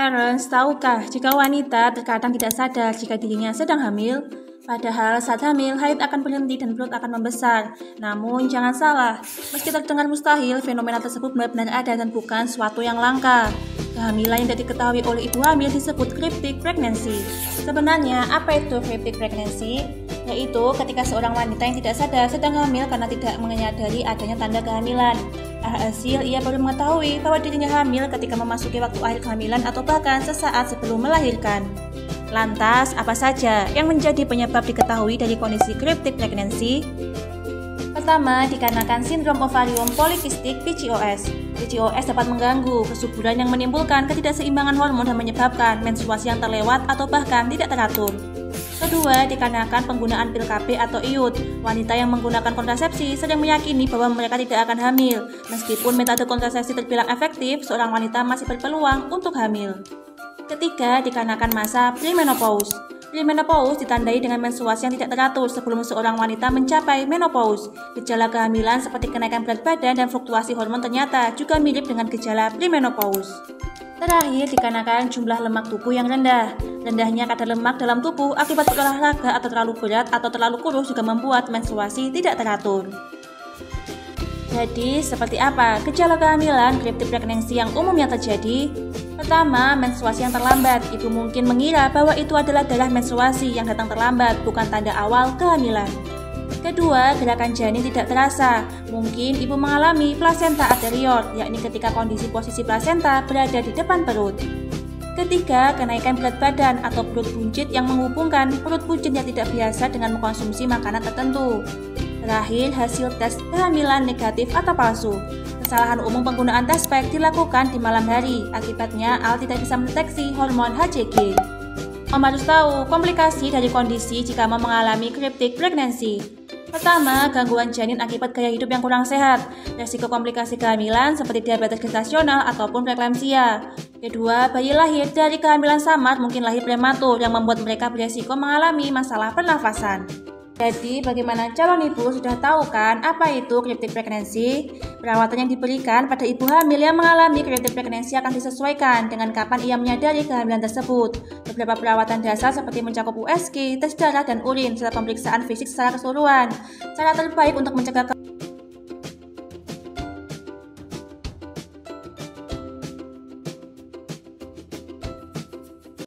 Parents, tahukah jika wanita terkadang tidak sadar jika dirinya sedang hamil? Padahal saat hamil, haid akan berhenti dan perut akan membesar. Namun jangan salah, meski terdengar mustahil, fenomena tersebut benar-benar ada dan bukan suatu yang langka. Kehamilan yang tidak diketahui oleh ibu hamil disebut cryptic pregnancy. Sebenarnya, apa itu cryptic pregnancy? Yaitu ketika seorang wanita yang tidak sadar sedang hamil karena tidak menyadari adanya tanda kehamilan. Alhasil, ia baru mengetahui bahwa dirinya hamil ketika memasuki waktu akhir kehamilan atau bahkan sesaat sebelum melahirkan. Lantas, apa saja yang menjadi penyebab diketahui dari kondisi cryptic pregnancy? Pertama, dikarenakan sindrom ovarium polikistik PCOS. PCOS dapat mengganggu kesuburan yang menimbulkan ketidakseimbangan hormon dan menyebabkan menstruasi yang terlewat atau bahkan tidak teratur. Kedua, dikarenakan penggunaan pil KB atau IUD. Wanita yang menggunakan kontrasepsi sering meyakini bahwa mereka tidak akan hamil. Meskipun metode kontrasepsi terbilang efektif, seorang wanita masih berpeluang untuk hamil. Ketiga, dikarenakan masa premenopause. Premenopause ditandai dengan menstruasi yang tidak teratur sebelum seorang wanita mencapai menopause. Gejala kehamilan seperti kenaikan berat badan dan fluktuasi hormon ternyata juga mirip dengan gejala premenopause. Terakhir, dikarenakan jumlah lemak tubuh yang rendah. Rendahnya kadar lemak dalam tubuh akibat berolahraga atau terlalu berat atau terlalu kurus juga membuat menstruasi tidak teratur. Jadi, seperti apa gejala kehamilan cryptic pregnancy yang umumnya terjadi? Pertama, menstruasi yang terlambat. Ibu mungkin mengira bahwa itu adalah darah menstruasi yang datang terlambat, bukan tanda awal kehamilan. Kedua, gerakan janin tidak terasa. Mungkin ibu mengalami placenta anterior, yakni ketika kondisi posisi placenta berada di depan perut. Ketiga, kenaikan berat badan atau perut buncit yang menghubungkan perut buncit yang tidak biasa dengan mengkonsumsi makanan tertentu. Terakhir, hasil tes kehamilan negatif atau palsu. Kesalahan umum penggunaan tes pack dilakukan di malam hari. Akibatnya, Al tidak bisa mendeteksi hormon HCG. Om harus tahu komplikasi dari kondisi jika mau mengalami cryptic pregnancy. Pertama, gangguan janin akibat gaya hidup yang kurang sehat. Resiko komplikasi kehamilan seperti diabetes gestasional ataupun preeklamsia. Kedua, bayi lahir dari kehamilan samar mungkin lahir prematur yang membuat mereka beresiko mengalami masalah pernafasan. Jadi, bagaimana calon ibu sudah tahu kan apa itu cryptic pregnancy? Perawatan yang diberikan pada ibu hamil yang mengalami cryptic pregnancy akan disesuaikan dengan kapan ia menyadari kehamilan tersebut. Beberapa perawatan dasar seperti mencakup USG, tes darah dan urin, serta pemeriksaan fisik secara keseluruhan. Cara terbaik untuk mencegah